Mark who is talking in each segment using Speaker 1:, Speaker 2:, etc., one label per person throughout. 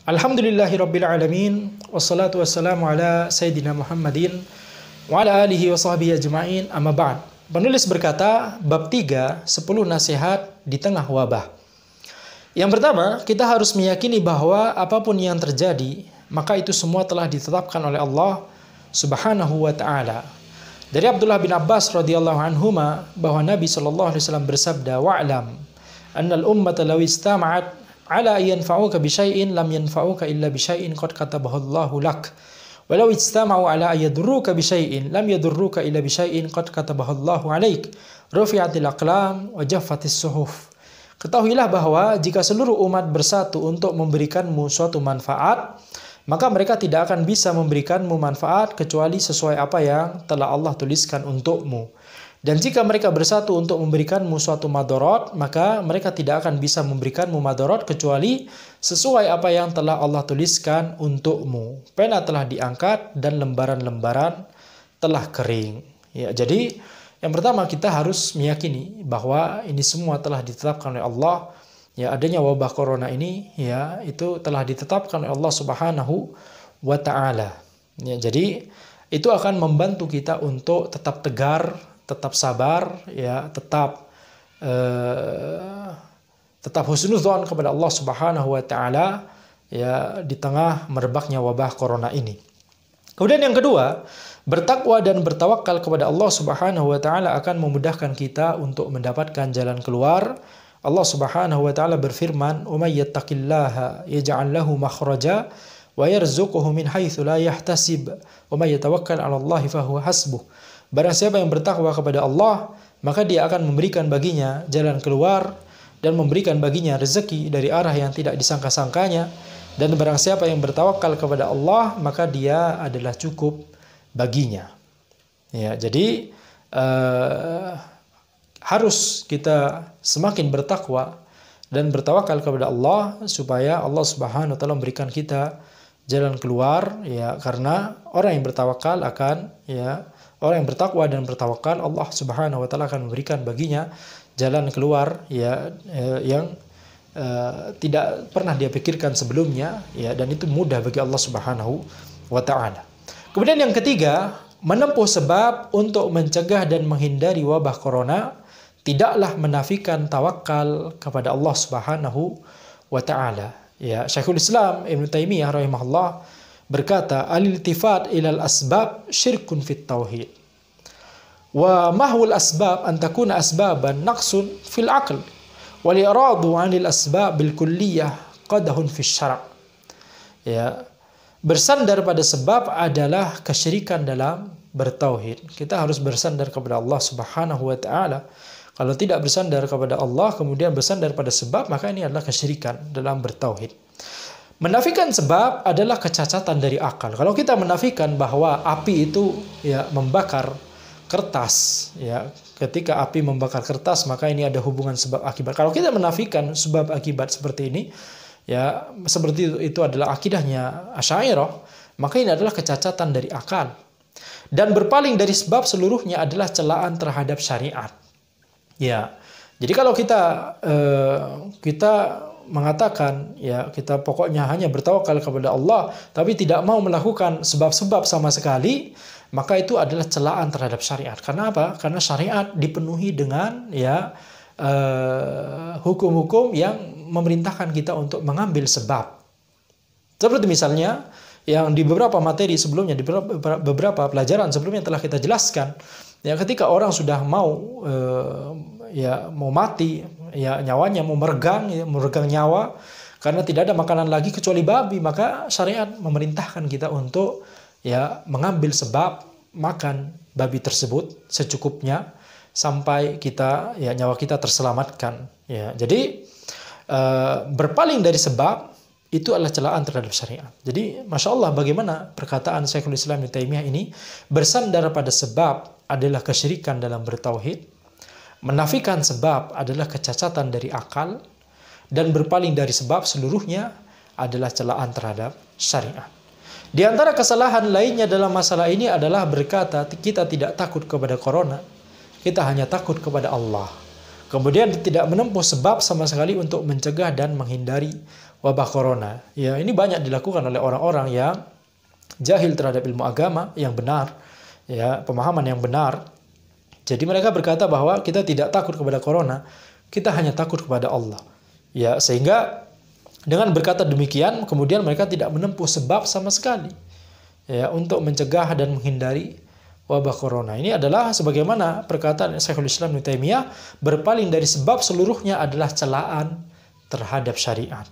Speaker 1: Alhamdulillahirabbil alamin wassalatu wassalamu ala sayyidina Muhammadin wa ala alihi wa sahbihi ajma'in amma ba'd. Penulis berkata, bab 3, 10 nasihat di tengah wabah. Yang pertama, kita harus meyakini bahwa apapun yang terjadi, maka itu semua telah ditetapkan oleh Allah Subhanahu wa ta'ala. Dari Abdullah bin Abbas radhiyallahu anhuma bahwa Nabi sallallahu alaihi wasallam bersabda, "Wa'lam annal ummata law istama'at ala yanfa'uka bi syai'in lam yanfa'uka illa bi syai'in qad katabahu Allahu lak. Walau istama'u ala yadurruka bi syai'in lam yadurruka illa bi syai'in qad katabahu Allahu 'alaik. Rufi'atil aqlam wa jaffatis suhuf." Ketahuilah bahwa jika seluruh umat bersatu untuk memberikanmu suatu manfaat, maka mereka tidak akan bisa memberikanmu manfaat kecuali sesuai apa yang telah Allah tuliskan untukmu. Dan jika mereka bersatu untuk memberikanmu suatu madarat, maka mereka tidak akan bisa memberikanmu madarat kecuali sesuai apa yang telah Allah tuliskan untukmu. Pena telah diangkat dan lembaran-lembaran telah kering. Ya, jadi yang pertama kita harus meyakini bahwa ini semua telah ditetapkan oleh Allah. Ya, adanya wabah corona ini ya itu telah ditetapkan oleh Allah Subhanahu wa ta'ala. Ya, jadi itu akan membantu kita untuk tetap tegar, tetap sabar, ya, tetap husnudzon kepada Allah Subhanahu wa taala ya di tengah merebaknya wabah corona ini. Kemudian yang kedua, bertakwa dan bertawakal kepada Allah Subhanahu wa taala akan memudahkan kita untuk mendapatkan jalan keluar. Allah Subhanahu wa taala berfirman, "Wa may yattaqillaha yaj'al lahu makhraja wa yarzuquhu min haitsu la yahtasib wa may yatawakkal 'ala Allahi fa huwa hasbuh." Barang siapa yang bertakwa kepada Allah, maka dia akan memberikan baginya jalan keluar dan memberikan baginya rezeki dari arah yang tidak disangka-sangkanya. Dan barang siapa yang bertawakal kepada Allah, maka dia adalah cukup baginya. Ya, jadi harus kita semakin bertakwa dan bertawakal kepada Allah supaya Allah Subhanahu wa taala memberikan kita jalan keluar, ya, karena orang yang bertawakal akan, ya, orang yang bertakwa dan bertawakal, Allah Subhanahu wa taala akan memberikan baginya jalan keluar, ya, yang tidak pernah dia pikirkan sebelumnya, ya, dan itu mudah bagi Allah Subhanahu wa taala. Kemudian yang ketiga, menempuh sebab untuk mencegah dan menghindari wabah corona tidaklah menafikan tawakal kepada Allah Subhanahu wa taala. Ya, Syekhul Islam Ibnu Taimiyah rahimahullah berkata, "Al-iltifat ilal asbab syirkun fit tauhid. Wa mahwul asbab an takuna asbaban naqsun fil aql. Wal iradu 'anil asbab bil kulliyah qadahun fis syara'." Ya, bersandar pada sebab adalah kesyirikan dalam bertauhid. Kita harus bersandar kepada Allah Subhanahu wa taala. Kalau tidak bersandar kepada Allah, kemudian bersandar pada sebab, maka ini adalah kesyirikan dalam bertauhid. Menafikan sebab adalah kecacatan dari akal. Kalau kita menafikan bahwa api itu, ya, membakar kertas, ya, ketika api membakar kertas, maka ini ada hubungan sebab akibat. Kalau kita menafikan sebab akibat seperti ini, ya, seperti itu adalah akidahnya Asy'ariyah, maka ini adalah kecacatan dari akal. Dan berpaling dari sebab seluruhnya adalah celaan terhadap syariat. Ya, jadi kalau kita mengatakan, ya, kita pokoknya hanya bertawakal kepada Allah, tapi tidak mau melakukan sebab-sebab sama sekali, maka itu adalah celaan terhadap syariat. Karena apa? Karena syariat dipenuhi dengan, ya, hukum-hukum yang memerintahkan kita untuk mengambil sebab. Seperti misalnya yang di beberapa materi sebelumnya, di beberapa pelajaran sebelumnya telah kita jelaskan. Ya, ketika orang sudah mau mau mati, ya, nyawanya mau meregang, ya, meregang nyawa karena tidak ada makanan lagi kecuali babi, maka syariat memerintahkan kita untuk, ya, mengambil sebab makan babi tersebut secukupnya sampai kita, ya, nyawa kita terselamatkan. Ya, jadi berpaling dari sebab itu adalah celaan terhadap syariat. Jadi, Masya Allah, bagaimana perkataan Syekhul Islam Ibnu Taimiyah ini, bersandar pada sebab adalah kesyirikan dalam bertauhid, menafikan sebab adalah kecacatan dari akal, dan berpaling dari sebab seluruhnya adalah celaan terhadap syariat. Di antara kesalahan lainnya dalam masalah ini adalah berkata, kita tidak takut kepada corona, kita hanya takut kepada Allah. Kemudian tidak menempuh sebab sama sekali untuk mencegah dan menghindari wabah corona. Ya, ini banyak dilakukan oleh orang-orang yang jahil terhadap ilmu agama yang benar, ya, pemahaman yang benar. Jadi mereka berkata bahwa kita tidak takut kepada corona, kita hanya takut kepada Allah. Ya, sehingga dengan berkata demikian, kemudian mereka tidak menempuh sebab sama sekali, ya, untuk mencegah dan menghindari wabah corona. Ini adalah sebagaimana perkataan Syekhul Islam Ibnu Taimiyah, berpaling dari sebab seluruhnya adalah celaan terhadap syariat.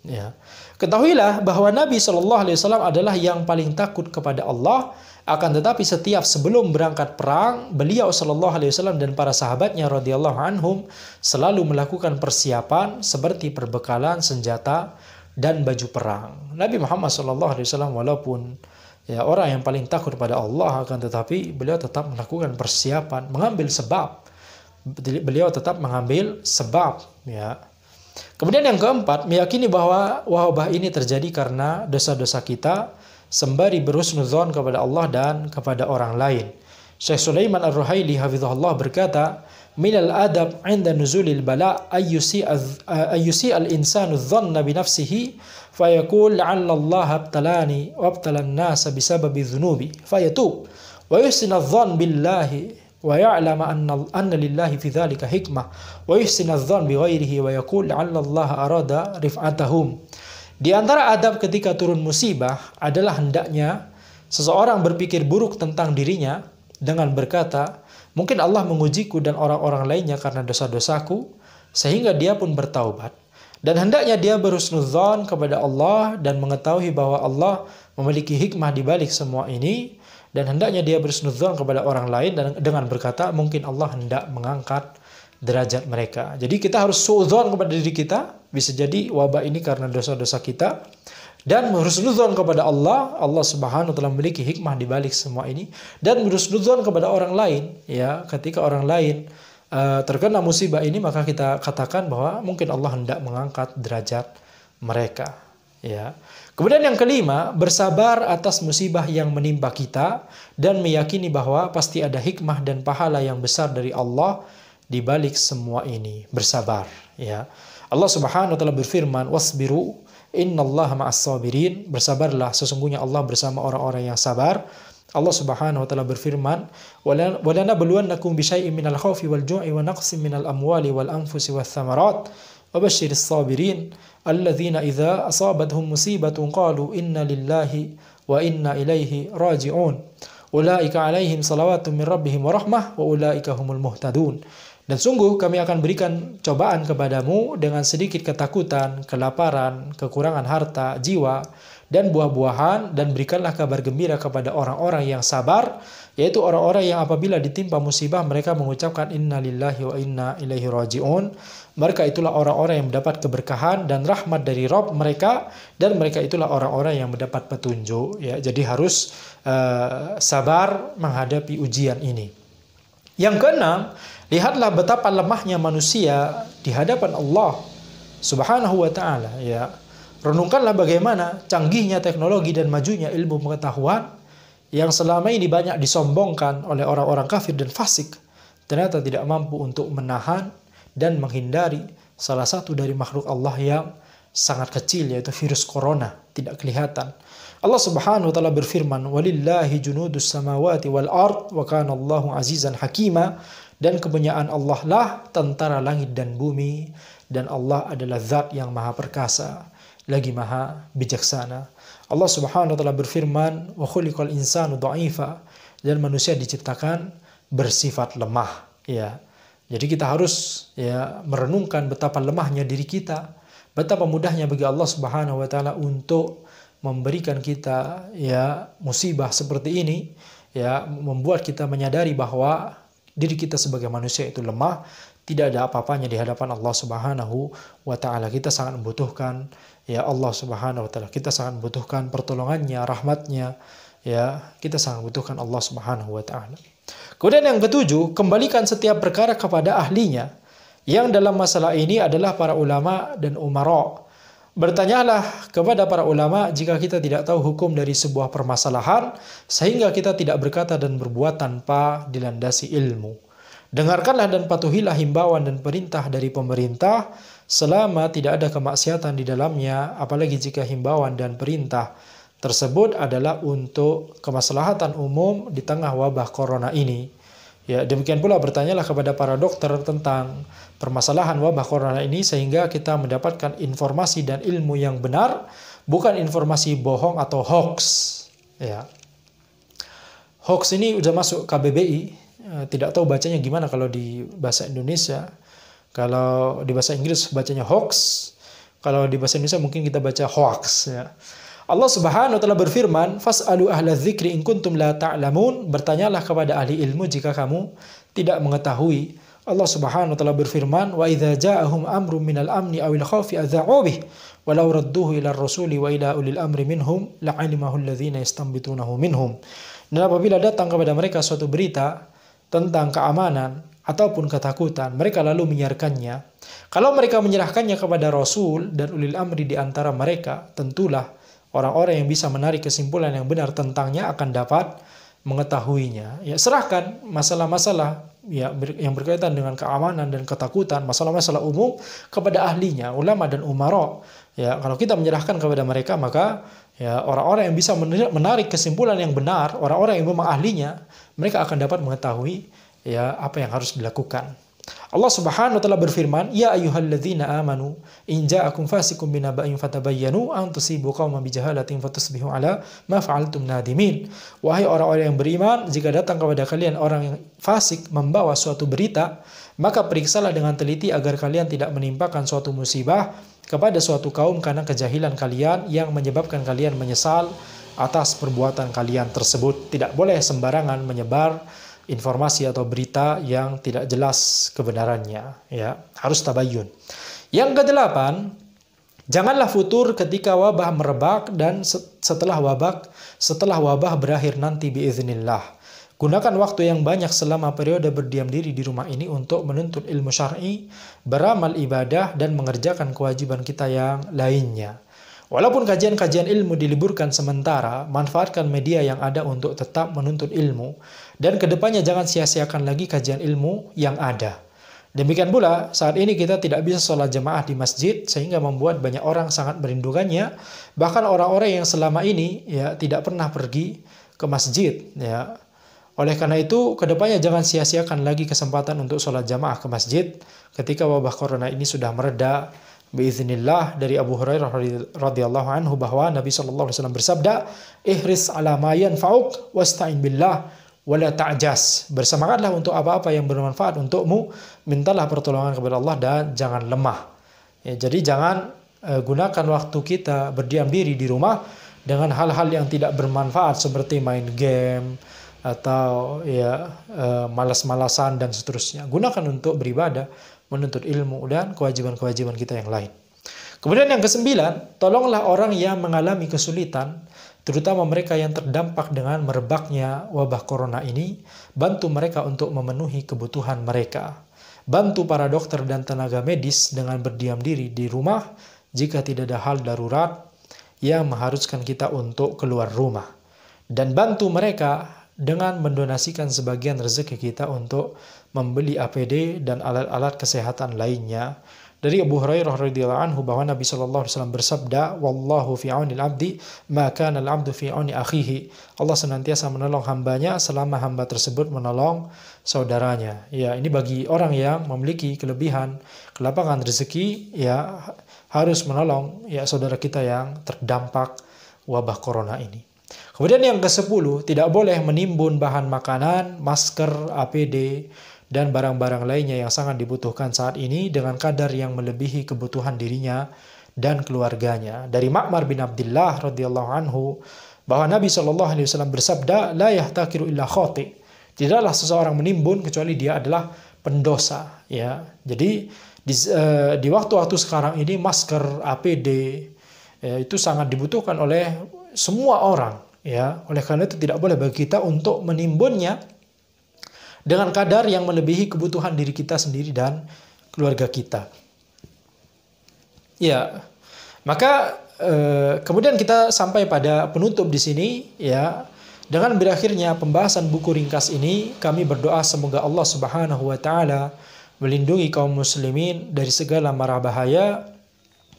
Speaker 1: Ya. Ketahuilah bahwa Nabi SAW adalah yang paling takut kepada Allah. Akan tetapi setiap sebelum berangkat perang, beliau SAW dan para sahabatnya radhiyallahu anhum selalu melakukan persiapan seperti perbekalan senjata dan baju perang. Nabi Muhammad SAW walaupun ya orang yang paling takut kepada Allah, akan tetapi beliau tetap melakukan persiapan, mengambil sebab. Beliau tetap mengambil sebab, ya. Kemudian yang keempat, meyakini bahwa wabah ini terjadi karena dosa-dosa kita, sembari berhusnudzon kepada Allah dan kepada orang lain. Syekh Sulaiman Ar-Ruhaili hafizahullah berkata, "Minal adab 'inda nuzulil bala ayyusi al-insanu dhanna bi nafsihi fayaqul 'alla Allah abtalani wa abtala an-nasa bisababi dhunubi fayatub wa yusina adh-dhann billahi wa ya'lama anna lillahi fi dhalika hikmah wa yuhsinu adh-dhann bi ghairihi wa yaqul 'alla Allah arada rif'atahum." Di antara adab ketika turun musibah adalah hendaknya seseorang berpikir buruk tentang dirinya dengan berkata, mungkin Allah mengujiku dan orang-orang lainnya karena dosa-dosaku, sehingga dia pun bertaubat. Dan hendaknya dia berhusnudzon kepada Allah dan mengetahui bahwa Allah memiliki hikmah di balik semua ini. Dan hendaknya dia berhusnudzon kepada orang lain dan dengan berkata, mungkin Allah hendak mengangkat derajat mereka. Jadi kita harus suudzon kepada diri kita. Bisa jadi wabah ini karena dosa-dosa kita. Dan berhusnudzon kepada Allah. Allah Subhanahu wa taala memiliki hikmah di balik semua ini. Dan berhusnudzon kepada orang lain. Ya, ketika orang lain terkena musibah ini, maka kita katakan bahwa mungkin Allah hendak mengangkat derajat mereka. Ya. Kemudian yang kelima, bersabar atas musibah yang menimpa kita dan meyakini bahwa pasti ada hikmah dan pahala yang besar dari Allah di balik semua ini. Bersabar, ya. Allah Subhanahu wa taala berfirman, "Wasbiru innallaha ma'as sabirin." Bersabarlah, sesungguhnya Allah bersama orang-orang yang sabar. Allah Subhanahu wa taala berfirman, "Walanabluwannakum bisyai'in minal khaufi wal ju'i wa naqsin minal amwali wal anfusi wath thamarat wa basyiris sabirin alladzina idza asabathum musibatun qalu inna lillahi wa inna ilaihi raji'un ulaika 'alaihim salawatun min rabbihim wa rahmah wa ulaika humul muhtadun." Dan sungguh kami akan berikan cobaan kepadamu dengan sedikit ketakutan, kelaparan, kekurangan harta, jiwa, dan buah-buahan, dan berikanlah kabar gembira kepada orang-orang yang sabar, yaitu orang-orang yang apabila ditimpa musibah mereka mengucapkan inna lillahi wa inna ilaihi raji'un. Mereka itulah orang-orang yang mendapat keberkahan dan rahmat dari Rabb mereka, dan mereka itulah orang-orang yang mendapat petunjuk. Ya, jadi harus sabar menghadapi ujian ini. Yang keenam, lihatlah betapa lemahnya manusia di hadapan Allah Subhanahu wa taala, ya. Renungkanlah bagaimana canggihnya teknologi dan majunya ilmu pengetahuan yang selama ini banyak disombongkan oleh orang-orang kafir dan fasik, ternyata tidak mampu untuk menahan dan menghindari salah satu dari makhluk Allah yang sangat kecil, yaitu virus corona, tidak kelihatan. Allah Subhanahu wa taala berfirman, "Walillahi junudus samawati wal ard wa kana Allahu azizan hakima." Dan kepunyaan Allah lah tentara langit dan bumi, dan Allah adalah zat yang maha perkasa lagi maha bijaksana. Allah Subhanahu wa taala berfirman, "Wa khuliqal insanu dha'ifa." Dan manusia diciptakan bersifat lemah, ya. Jadi kita harus ya merenungkan betapa lemahnya diri kita, betapa mudahnya bagi Allah Subhanahu wa taala untuk memberikan kita ya musibah seperti ini, ya, membuat kita menyadari bahwa diri kita sebagai manusia itu lemah, tidak ada apa-apanya di hadapan Allah Subhanahu wa taala. Kita sangat membutuhkan ya Allah Subhanahu wa taala. Kita sangat membutuhkan pertolongannya, rahmatnya, ya. Kita sangat membutuhkan Allah Subhanahu wa taala. Kemudian yang ketujuh, kembalikan setiap perkara kepada ahlinya. Yang dalam masalah ini adalah para ulama dan umara. Bertanyalah kepada para ulama jika kita tidak tahu hukum dari sebuah permasalahan, sehingga kita tidak berkata dan berbuat tanpa dilandasi ilmu. Dengarkanlah dan patuhilah himbauan dan perintah dari pemerintah, selama tidak ada kemaksiatan di dalamnya, apalagi jika himbauan dan perintah tersebut adalah untuk kemaslahatan umum di tengah wabah corona ini. Ya, demikian pula bertanyalah kepada para dokter tentang permasalahan wabah corona ini sehingga kita mendapatkan informasi dan ilmu yang benar, bukan informasi bohong atau hoax. Ya. Hoax ini udah masuk KBBI, tidak tahu bacanya gimana kalau di bahasa Indonesia. Kalau di bahasa Inggris bacanya hoax, kalau di bahasa Indonesia mungkin kita baca hoax. Ya. Allah Subhanahu wa taala berfirman, "Fas'alu ahla dzikri in kuntum la ta'lamun." Bertanyalah kepada ahli ilmu jika kamu tidak mengetahui. Allah Subhanahu wa taala berfirman, "Wa idza ja'ahum amrun minal amni awil khaufi adza'u bih, walau radduhu ila rasuli wa ila ulil amri minhum la'alimahu alladzina yastanbitunahu minhum." Dan apabila datang kepada mereka suatu berita tentang keamanan ataupun ketakutan, mereka lalu menyiarkannya. Kalau mereka menyerahkannya kepada Rasul dan ulil amri di antara mereka, tentulah orang-orang yang bisa menarik kesimpulan yang benar tentangnya akan dapat mengetahuinya. Ya, serahkan masalah-masalah ya yang berkaitan dengan keamanan dan ketakutan, masalah-masalah umum kepada ahlinya, ulama dan umara. Ya, kalau kita menyerahkan kepada mereka, maka ya orang-orang yang bisa menarik kesimpulan yang benar, orang-orang yang memang ahlinya, mereka akan dapat mengetahui ya apa yang harus dilakukan. Allah Subhanahu wa taala berfirman, "Ya ayyuhalladzina amanu in ja'akum fasiqun binaba'in fatabayyanu an tusibu qauman bijahalatin fatusbihu ala ma fa'altum nadimin." Wahai orang-orang yang beriman, jika datang kepada kalian orang yang fasik membawa suatu berita, maka periksalah dengan teliti agar kalian tidak menimpakan suatu musibah kepada suatu kaum karena kejahilan kalian yang menyebabkan kalian menyesal atas perbuatan kalian tersebut. Tidak boleh sembarangan menyebar informasi atau berita yang tidak jelas kebenarannya, ya, harus tabayyun. Yang kedelapan, janganlah futur ketika wabah merebak dan setelah wabah berakhir nanti biiznillah. Gunakan waktu yang banyak selama periode berdiam diri di rumah ini untuk menuntut ilmu syar'i, beramal ibadah dan mengerjakan kewajiban kita yang lainnya. Walaupun kajian-kajian ilmu diliburkan sementara, manfaatkan media yang ada untuk tetap menuntut ilmu. Dan kedepannya jangan sia-siakan lagi kajian ilmu yang ada. Demikian pula, saat ini kita tidak bisa sholat jamaah di masjid, sehingga membuat banyak orang sangat merindukannya. Bahkan orang-orang yang selama ini ya tidak pernah pergi ke masjid. Ya. Oleh karena itu, kedepannya jangan sia-siakan lagi kesempatan untuk sholat jamaah ke masjid ketika wabah corona ini sudah mereda. Biiznillah, dari Abu Hurairah radhiyallahu anhu bahwa Nabi sallallahu alaihi wasallam bersabda, "Ihris ala ma yanfa'uk wasta'in billah wala ta'jas." Bersemangatlah untuk apa-apa yang bermanfaat untukmu, mintalah pertolongan kepada Allah dan jangan lemah. Ya, jadi jangan gunakan waktu kita berdiam diri di rumah dengan hal-hal yang tidak bermanfaat seperti main game atau ya malas-malasan dan seterusnya. Gunakan untuk beribadah, menuntut ilmu dan kewajiban-kewajiban kita yang lain. Kemudian yang kesembilan, tolonglah orang yang mengalami kesulitan, terutama mereka yang terdampak dengan merebaknya wabah corona ini. Bantu mereka untuk memenuhi kebutuhan mereka. Bantu para dokter dan tenaga medis dengan berdiam diri di rumah jika tidak ada hal darurat yang mengharuskan kita untuk keluar rumah. Dan bantu mereka dengan mendonasikan sebagian rezeki kita untuk membeli APD dan alat-alat kesehatan lainnya. Dari Abu Hurairah radhiyallahu anhu bahwa Nabi sallallahu alaihi wasallam bersabda, "Wallahu fi 'aunil 'abdi ma kana al-'abdu fi 'auni akhihi." Allah senantiasa menolong hambanya selama hamba tersebut menolong saudaranya. Ya, ini bagi orang yang memiliki kelebihan, kelapangan rezeki, ya harus menolong ya saudara kita yang terdampak wabah corona ini. Kemudian yang ke-10, tidak boleh menimbun bahan makanan, masker, APD, dan barang-barang lainnya yang sangat dibutuhkan saat ini dengan kadar yang melebihi kebutuhan dirinya dan keluarganya. Dari Ma'mar bin Abdullah radhiyallahu anhu bahwa Nabi SAW bersabda, "La yahtakiru illa khati." Tidaklah seseorang menimbun kecuali dia adalah pendosa. Ya, jadi di waktu-waktu sekarang ini masker, APD ya, itu sangat dibutuhkan oleh semua orang. Ya, oleh karena itu tidak boleh bagi kita untuk menimbunnya dengan kadar yang melebihi kebutuhan diri kita sendiri dan keluarga kita. Ya, maka kemudian kita sampai pada penutup di sini. Ya, dengan berakhirnya pembahasan buku ringkas ini, kami berdoa semoga Allah Subhanahu wa Ta'ala melindungi kaum muslimin dari segala mara bahaya,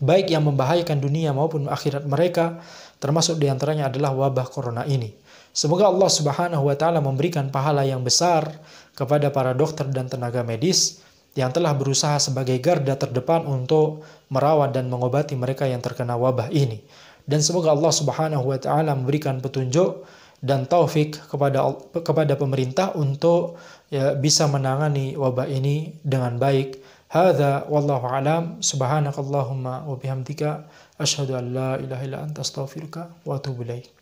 Speaker 1: baik yang membahayakan dunia maupun akhirat mereka, termasuk diantaranya adalah wabah corona ini. Semoga Allah Subhanahu wa Ta'ala memberikan pahala yang besar kepada para dokter dan tenaga medis yang telah berusaha sebagai garda terdepan untuk merawat dan mengobati mereka yang terkena wabah ini. Dan semoga Allah Subhanahu wa Ta'ala memberikan petunjuk dan taufik kepada pemerintah untuk bisa menangani wabah ini dengan baik. Hadza wallahu alam. Subhanakallahumma wa bihamdika asyhadu an la ilaha illa anta astaghfiruka wa atubu ilaik.